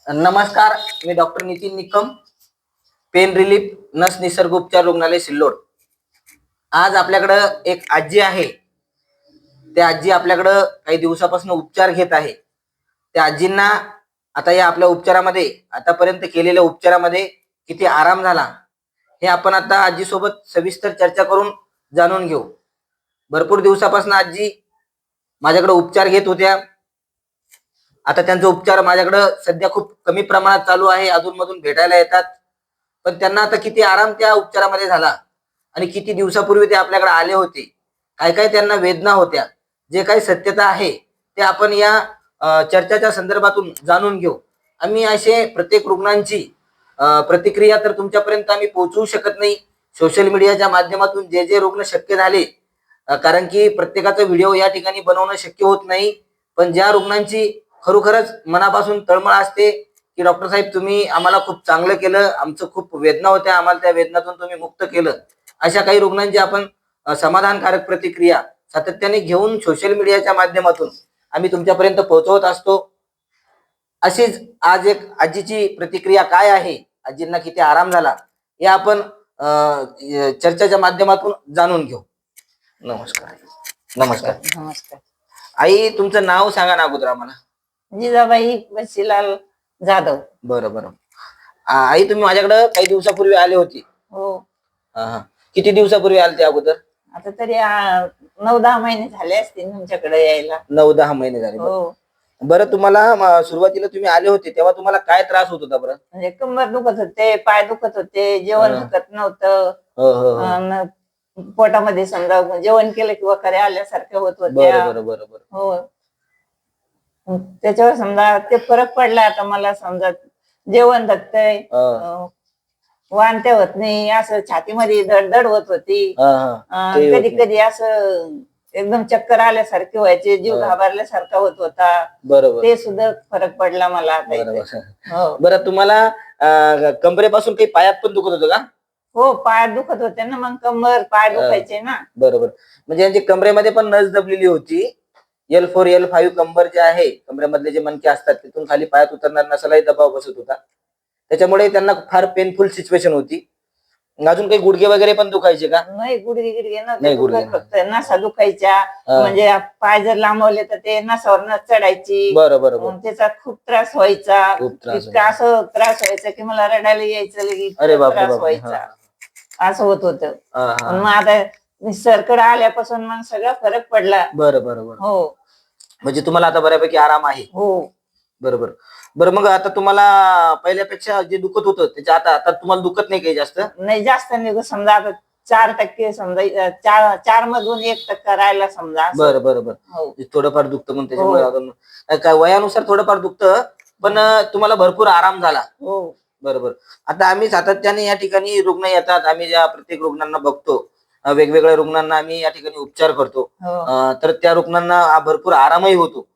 नमस्कार, मी doctor Nitin Nikam, pain relief नस निसर्ग उपचार रुग्णालय सिल्लोड. आज आपल्याकडं एक आजी आहे. त्या आजी आपल्याकडं काही दिवसापासून उपचार घेत आहे. त्या आजींना आता या आपल्या उपचारामध्ये आतापर्यंत केलेल्या उपचारामध्ये किती आराम झाला हे आपण आता आजीसोबत सविस्तर चर्चा करून जाणून घेऊ. भरपूर दिवसापासून आजी माझ्याकडे उपचार घेत होत्या. आता त्यांचा उपचार माझ्याकडे सध्या खूप कमी प्रमाणात चालू आहे. अधूनमधून भेटायला येतात, पण त्यांना आता किती आराम त्या उपचारामध्ये झाला आणि किती दिवसापूर्वी ते आपल्याकडे आले होते, काय काय त्यांना वेदना होत्या, जे काही सत्यता आहे ते आपण या चर्चेच्या संदर्भातून जाणून घेऊ. आम्ही असे प्रत्येक रुग्णांची प्रतिक्रिया तर तुमच्यापर्यंत आम्ही पोहोचवू शकत नाही. सोशल मीडियाच्या माध्यमातून जे जे रुग्ण शक्य झाले, कारण की प्रत्येकाचा व्हिडिओ या ठिकाणी बनवणं शक्य होत नाही. पण ज्या रुग्णांची खरोखरच मनापासून तळमळ असते की डॉक्टर साहेब तुम्ही आम्हाला खूप चांगलं केलं, आमचं खूप वेदना होत्या, आम्हाला त्या वेदनातून तुम्ही मुक्त केलं, अशा काही रुग्णांची आपण समाधानकारक प्रतिक्रिया सातत्याने घेऊन सोशल मीडियाच्या माध्यमातून आम्ही तुमच्यापर्यंत पोहोचवत असतो. अशीच आज एक आजीची प्रतिक्रिया काय आहे, आजींना किती आराम झाला हे आपण चर्चेच्या माध्यमातून जाणून घेऊ. नमस्कार. नमस्कार. नमस्कार. आई, तुमचं नाव सांगा ना अगोदर आम्हाला. जिजाबाई बशीलाल जाधव. बरं बरं. आई, तुम्ही माझ्याकडे काही दिवसापूर्वी आले होते. हो. किती दिवसापूर्वी आले ते अगोदर? आता तरी 9-10 महिने झाले असतील तुमच्याकडे यायला. 9-10 महिने झाले. हो. बरं, तुम्हाला सुरुवातीला तुम्ही आले होते तेव्हा तुम्हाला काय त्रास होत होता बरं? म्हणजे कंबर दुखत होते, पाय दुखत होते, जेवण दुखत नव्हतं, पोटामध्ये समजा जेवण केलं किंवा खरे आल्यासारख्या होत होत्या. बरोबर. हो. त्याच्यावर समजा ते फरक पडला. आता मला समजा जेवण धकतय, वांत्या होत नाही, असं छातीमध्ये धडधड होत होती, कधी कधी असं एकदम चक्कर आल्यासारखे व्हायचे, जीव घाबरल्यासारखा होत होता. बरोबर. ते सुद्धा फरक पडला मला आता. बरं, तुम्हाला कमरेपासून काही पायात पण दुखत होतं का? हो, पाय दुखत होते ना, मग कंबर पाय दुखायचे ना. बरोबर. म्हणजे यांची कमरेमध्ये पण नस दबलेली होती. L4 L5 कंबर जे आहे, कमरेमधले जे मणके असतात तिथून खाली पायात उतरणार नसालाही दबाव बसत होता. त्याच्यामुळे त्यांना फार पेनफुल सिच्युएशन होती. अजून काही गुडघे वगैरे पण दुखायचे का? नाही, गुडघे नव्हते, फक्त नसा दुखायच्या. म्हणजे पाय जर लांबवले तर ते नसावर नस चढायची. बरोबर. त्याचा खूप त्रास व्हायचा. इतका असं त्रास व्हायचा की मला रडायला यायचं, लगेच त्रास व्हायचा, असं होत होतं. मग आता सरकडे आल्यापासून मग सगळा फरक पडला. बरोबर. हो. म्हणजे तुम्हाला आता बऱ्यापैकी आराम आहे. हो. बरोबर. मग आता तुम्हाला पहिल्यापेक्षा जे दुखत होतं त्याच्या आता तुम्हाला दुखत नाही काही जास्त? नाही, जास्त नाही. समजा आता 4% समजा 4 मधून 1% राहिला समजा. बरोबर. थोडंफार दुखतं मग त्याच्यामुळे काय वयानुसार थोडंफार दुखतं, पण तुम्हाला भरपूर आराम झाला. हो. बरोबर. आता आम्ही सातत्याने या ठिकाणी रुग्ण येतात, आम्ही ज्या प्रत्येक रुग्णांना बघतो, वेगवेगळ्या रुग्णांना आम्ही या ठिकाणी उपचार करतो, तर त्या रुग्णांना भरपूर आरामही होतो.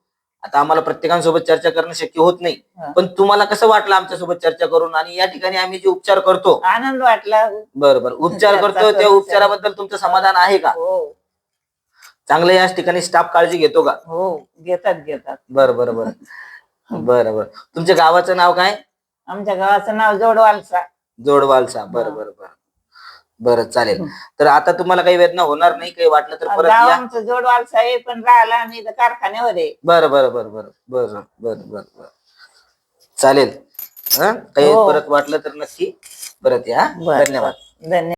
आता आम्हाला प्रत्येकांसोबत चर्चा करणं शक्य होत नाही, पण तुम्हाला कसं वाटलं आमच्यासोबत चर्चा करून आणि या ठिकाणी आम्ही जे उपचार करतो? आनंद वाटला. बरोबर. उपचार करतो त्या उपचाराबद्दल तुमचं समाधान आहे का? हो. चांगलं याच ठिकाणी स्टाफ काळजी घेतो का? हो, घेतात. बरं. तुमच्या गावाचं नाव काय? आमच्या गावाचं नाव जोडवालसा. बरं, चालेल. तर आता तुम्हाला काही वेदना होणार नाही, काही वाटलं तर परत गाव या. आमचं जोडवालसा आहे, पण राहायला आम्ही कारखान्यावर आहे. बरं. चालेल. काही परत वाटलं तर नक्की परत या. धन्यवाद.